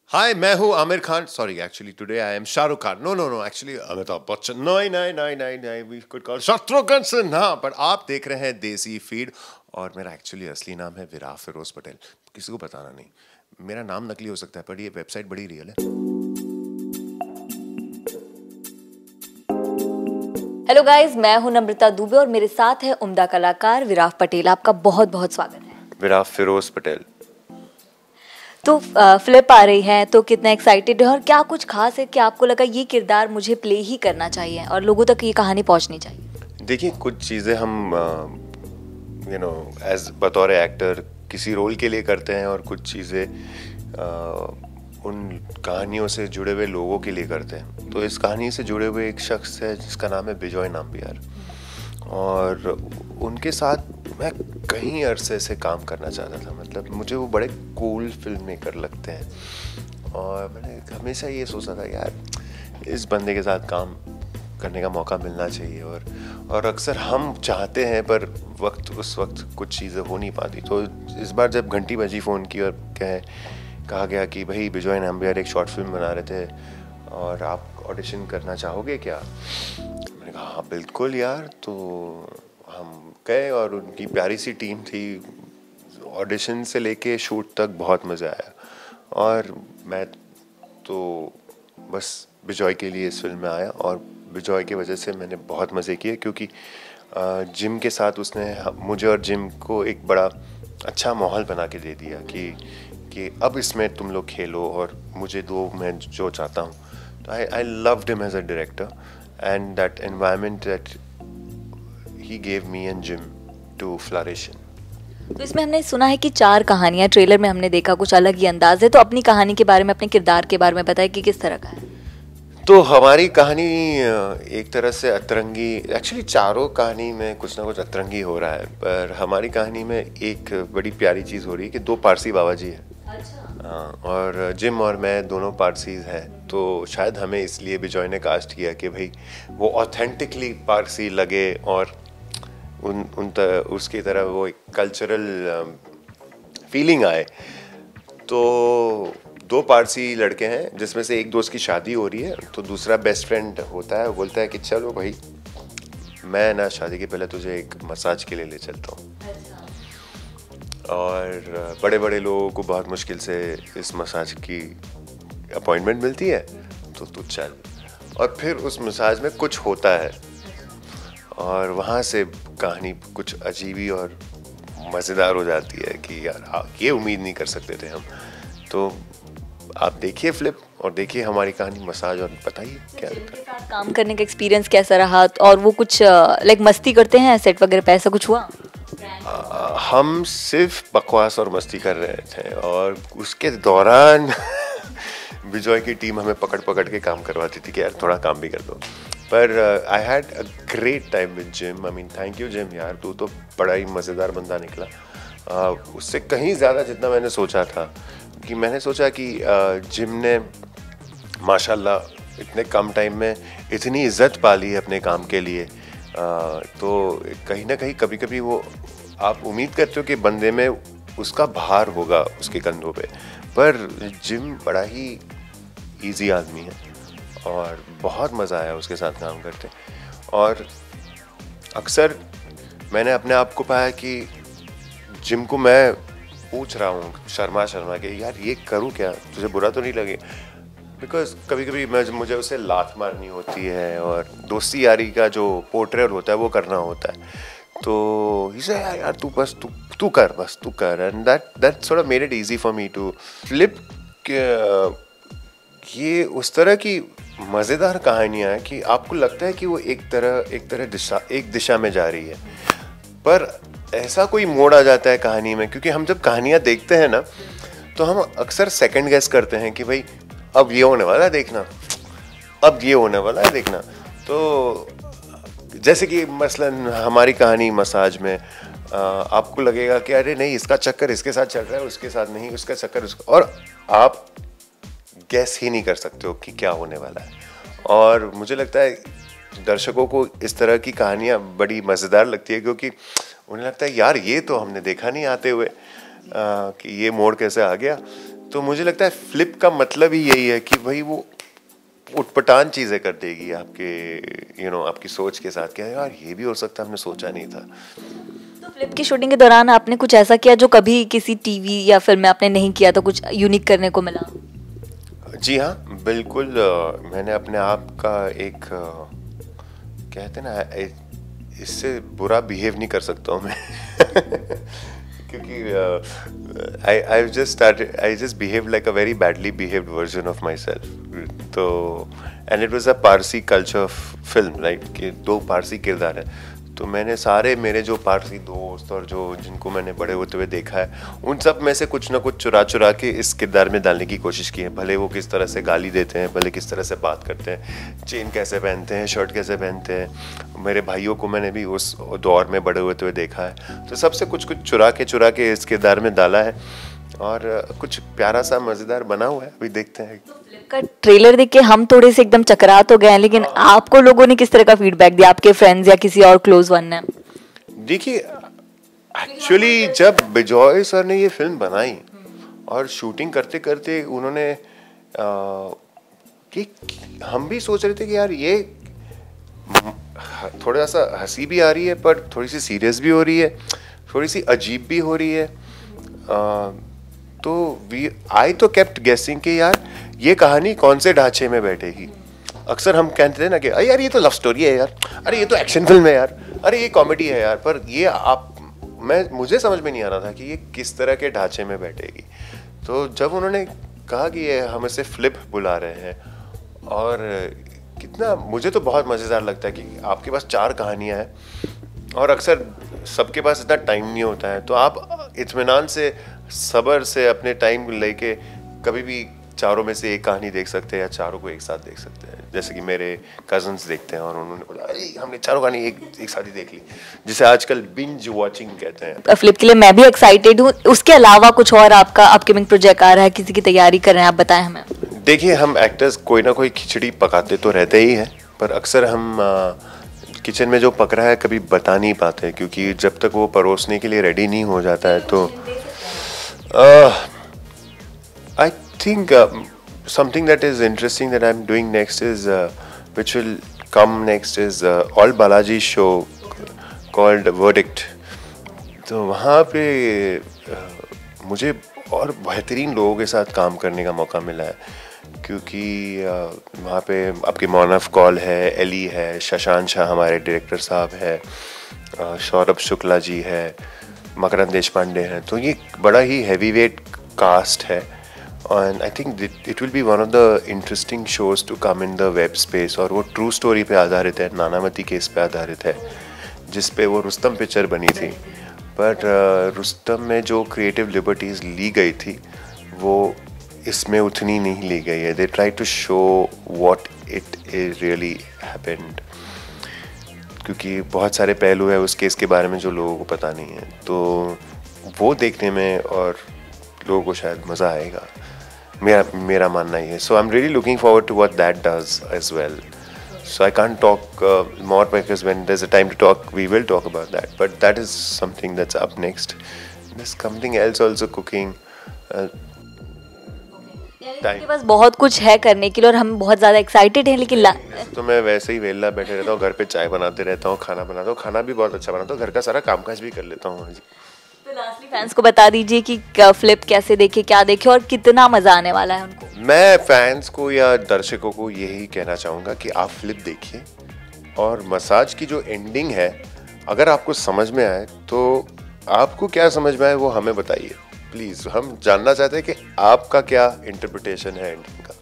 हाय, मैं हूँ Aamir Khan. Sorry, actually today I am Shahrukh Khan. No no no, actually Amitabh Bachchan. नहीं नहीं नहीं नहीं नहीं, we could call Shatrughan Sinha. पर आप देख रहे हैं देसी फीड। और मेरा एक्चुअली असली नाम है विराट फिरोज पटेल। किसी को बताना नहीं। मेरा नाम नकली हो सकता है पर ये वेबसाइट बड़ी रियल है। हेलो गाइस, मैं हूं नम्रता दुबे और मेरे साथ है उम्दा कलाकार विराट पटेल। आपका बहुत बहुत स्वागत है। विराट फिरोज पटेल। तो फ्लिप आ रही है तो कितना एक्साइटेड है और क्या कुछ खास है कि आपको लगा ये किरदार मुझे प्ले ही करना चाहिए और लोगों तक ये कहानी पहुंचनी चाहिए? देखिए, कुछ चीज़ें हम एज बतौर एक्टर किसी रोल के लिए करते हैं और कुछ चीज़ें उन कहानियों से जुड़े हुए लोगों के लिए करते हैं। तो इस कहानी से जुड़े हुए एक शख्स है जिसका नाम है बिजॉय नाम्बियार। और उनके साथ मैं कई अरसे से काम करना चाहता था। मतलब मुझे वो बड़े कूल फिल्म मेकर लगते हैं और मैंने हमेशा ये सोचा था यार इस बंदे के साथ काम करने का मौका मिलना चाहिए। और अक्सर हम चाहते हैं पर उस वक्त कुछ चीज़ें हो नहीं पाती। तो इस बार जब घंटी बजी फ़ोन की और कहा गया कि भाई बिजॉय नाम्बियार एक शॉर्ट फिल्म बना रहे थे और आप ऑडिशन करना चाहोगे क्या, मैंने कहा हाँ बिल्कुल यार। तो हम गए और उनकी प्यारी सी टीम थी। ऑडिशन से लेके शूट तक बहुत मज़ा आया। और मैं तो बस बिजॉय के लिए इस फिल्म में आया और बिजॉय की वजह से मैंने बहुत मज़े किए क्योंकि जिम के साथ उसने मुझे और जिम को एक बड़ा अच्छा माहौल बना के दे दिया कि अब इसमें तुम लोग खेलो और मुझे दो, मैं जो चाहता हूँ। तो I loved him as a director and that environment that he gave me and Jim to flourish in. तो इसमें हमने सुना है कि 4 कहानियां, ट्रेलर में हमने देखा कुछ अलग ही अंदाज है। तो अपनी कहानी के बारे में, अपने किरदार के बारे में बताएं कि किस तरह का है। तो हमारी कहानी एक तरह से अतरंगी, एक्चुअली चारों कहानी में कुछ ना कुछ अतरंगी हो रहा है, पर हमारी कहानी में एक बड़ी प्यारी चीज़ हो रही है कि 2 पारसी बाबा जी हैं। हाँ, और जिम और मैं दोनों पारसीज हैं। तो शायद हमें इसलिए बिजॉय ने कास्ट किया कि भाई वो ऑथेंटिकली पारसी लगे और उसकी तरह वो एक कल्चरल फीलिंग आए। तो 2 पारसी लड़के हैं जिसमें से एक दोस्त की शादी हो रही है, तो दूसरा बेस्ट फ्रेंड होता है, वो बोलता है कि चलो भाई मैं ना शादी के पहले तुझे एक मसाज के लिए ले चलता हूँ। और बड़े बड़े लोगों को बहुत मुश्किल से इस मसाज की अपॉइंटमेंट मिलती है, तो तू चल। और फिर उस मसाज में कुछ होता है और वहाँ से कहानी कुछ अजीबी और मज़ेदार हो जाती है कि यार ये उम्मीद नहीं कर सकते थे हम। तो आप देखिए फ्लिप और देखिए हमारी कहानी मसाज और बताइए क्या लगता है। काम करने का एक्सपीरियंस कैसा रहा? और वो कुछ लाइक मस्ती करते हैं सेट वगैरह पे, ऐसा कुछ हुआ? हम सिर्फ बकवास और मस्ती कर रहे थे और उसके दौरान बिजॉय की टीम हमें पकड़ पकड़ के काम करवाती थी कि यार थोड़ा काम भी कर दो। पर I had a great time with gym. I mean thank you gym यार, तू तो बड़ा ही मज़ेदार बंदा निकला। उससे कहीं ज़्यादा जितना मैंने सोचा था। कि मैंने सोचा कि जिम ने माशाल्लाह इतने कम टाइम में इतनी इज्जत पा ली है अपने काम के लिए। तो कहीं ना कहीं कभी कभी वो आप उम्मीद करते हो कि बंदे में उसका भार होगा उसके कंधों पे, पर जिम बड़ा ही इजी आदमी है और बहुत मज़ा आया उसके साथ काम करते। और अक्सर मैंने अपने आप को पाया कि जिम को मैं पूछ रहा हूँ शर्मा के यार ये करूँ क्या, तुझे बुरा तो नहीं लगे? बिकॉज कभी कभी मुझे उसे लात मारनी होती है और दोस्ती यारी का जो पोर्ट्रेट होता है वो करना होता है। तो ही से यार तू कर and that sort of made it easy for me to flip. ये उस तरह की मज़ेदार कहानियाँ हैं कि आपको लगता है कि वो एक दिशा में जा रही है, पर ऐसा कोई मोड़ आ जाता है कहानी में। क्योंकि हम जब कहानियाँ देखते हैं ना तो हम अक्सर सेकंड गेस करते हैं कि भाई अब ये होने वाला है देखना, अब ये होने वाला है देखना। तो जैसे कि मसलन हमारी कहानी मसाज में आपको लगेगा कि अरे नहीं इसका चक्कर इसके साथ चल रहा है, उसके साथ नहीं, उसका चक्कर उसका, और आप गैस ही नहीं कर सकते हो कि क्या होने वाला है। और मुझे लगता है दर्शकों को इस तरह की कहानियाँ बड़ी मज़ेदार लगती है क्योंकि उन्हें लगता है यार ये तो हमने देखा नहीं आते हुए कि ये मोड़ कैसे आ गया। तो मुझे लगता है फ्लिप का मतलब ही यही है कि भाई वो उटपटांग चीज़ें कर देगी आपके आपकी सोच के साथ, क्या यार ये भी हो सकता है, हमने सोचा नहीं था। तो फ्लिप की शूटिंग के दौरान आपने कुछ ऐसा किया जो कभी किसी टीवी या फिल्म में आपने नहीं किया, तो कुछ यूनिक करने को मिला? जी हाँ, बिल्कुल। मैंने अपने आप का एक कहते ना, इससे बुरा बिहेव नहीं कर सकता हूँ मैं क्योंकि I just behave like a very badly behaved version of myself. तो and it was a Parsi culture film, right, कि 2 पारसी किरदार हैं। तो मैंने सारे मेरे जो पारसी दोस्त और जो जिनको मैंने बड़े होते हुए देखा है, उन सब में से कुछ ना कुछ चुरा चुरा के इस किरदार में डालने की कोशिश की है। भले वो किस तरह से गाली देते हैं, भले किस तरह से बात करते हैं, चेन कैसे पहनते हैं, शर्ट कैसे पहनते हैं। मेरे भाइयों को मैंने भी उस दौर में बड़े होते हुए देखा है। तो सबसे कुछ कुछ चुरा के इस किरदार में डाला है और कुछ प्यारा सा मज़ेदार बना हुआ है। अभी देखते हैं। का ट्रेलर देख के हम थोड़े से एकदम चकरा तो गए हैं, लेकिन आपको लोगों ने किस तरह का फीडबैक दिया, आपके फ्रेंड्स या किसी और क्लोज वन ने? देखिए, एक्चुअली जब बिजॉय सर ने ये फिल्म बनाई और शूटिंग करते करते उन्होंने कि हम भी सोच रहे थे कि यार ये थोड़ा सा हंसी भी आ रही है पर थोड़ी सी सीरियस भी हो रही है, थोड़ी सी अजीब भी हो रही है। तो आई तो केप्ट गेसिंग कि यार ये कहानी कौन से ढांचे में बैठेगी। अक्सर हम कहते थे ना कि अरे यार ये तो लव स्टोरी है यार, अरे ये तो एक्शन फिल्म है यार, अरे ये कॉमेडी है यार, पर ये मुझे समझ में नहीं आ रहा था कि ये किस तरह के ढांचे में बैठेगी। तो जब उन्होंने कहा कि ये हम इसे फ्लिप बुला रहे हैं, और कितना मुझे तो बहुत मज़ेदार लगता है कि आपके पास 4 कहानियाँ हैं और अक्सर सबके पास इतना टाइम नहीं होता है, तो आप इत्मीनान से, सब्र से अपने टाइम लेके कभी भी चारों में से एक कहानी देख सकते हैं या चारों को एक साथ देख सकते हैं। जैसे कि मेरे कजन्स देखते हैं और उन्होंने बोला अरे हमने चारों कहानी एक साथ ही देख ली, जिसे आजकल बिंज वॉचिंग कहते हैं। फ्लिप के लिए मैं भी एक्साइटेड हूँ। उसके अलावा कुछ और आपका अपकमिंग प्रोजेक्ट आ रहा है, किसी की तैयारी कर रहे हैं, आप बताएं हमें। देखिए, हम एक्टर्स कोई ना कोई खिचड़ी पकाते तो रहते ही हैं, पर अक्सर हम किचन में जो पक रहा है कभी बता नहीं पाते, क्योंकि जब तक वो परोसने के लिए रेडी नहीं हो जाता है। तो I think something that is interesting that I'm doing next is which will come next is all Balaji show called Verdict. तो वहाँ पे मुझे और बेहतरीन लोगों के साथ काम करने का मौका मिला है, क्योंकि वहाँ पे आपके मौनफ कौल है, एली है, शशांक शाह हमारे डायरेक्टर साहब है, सौरभ शुक्ला जी है, मकरंद देशपांडे हैं। तो ये बड़ा ही हैवी वेट कास्ट है and I think it will be one of the interesting shows to come in the web space। और वो ट्रू स्टोरी पे आधारित है, नानावती केस पे आधारित है, जिस पे वो रुस्तम पिक्चर बनी थी। बट रुस्तम में जो क्रिएटिव लिबर्टीज ली गई थी वो इसमें उतनी नहीं ली गई है। They try to show what it is really happened, क्योंकि बहुत सारे पहलू है उस केस के बारे में जो लोगों को पता नहीं है। तो वो देखने में और लोगों को शायद मज़ा आएगा, मेरा मानना ही है। So I am really looking forward to what that does as well. So I can't talk more because when there's a time to talk, we will talk about that. But that is something that's up next. There's something else also cooking. आपके पास बहुत कुछ है करने के लिए और हम बहुत ज़्यादा एक्साइटेड हैं, लेकिन तो मैं वैसे ही वेला बैठे रहता हूँ, घर पे चाय बनाते रहता हूँ, खाना बनाता हूँ, खाना भी बहुत अच्छा बनाता हूँ, घर का सारा कामकाज भी कर लेता हूँ। तो लास्टली फैंस को बता दीजिए कि फ्लिप कैसे देखे, क्या देखे और कितना मज़ा आने वाला है उनको। मैं फैंस को या दर्शकों को यही कहना चाहूँगा कि आप फ्लिप देखिए, और मसाज की जो एंडिंग है अगर आपको समझ में आए तो आपको क्या समझ में आए वो हमें बताइए प्लीज़। हम जानना चाहते हैं कि आपका क्या इंटरप्रिटेशन है एंडिंग का।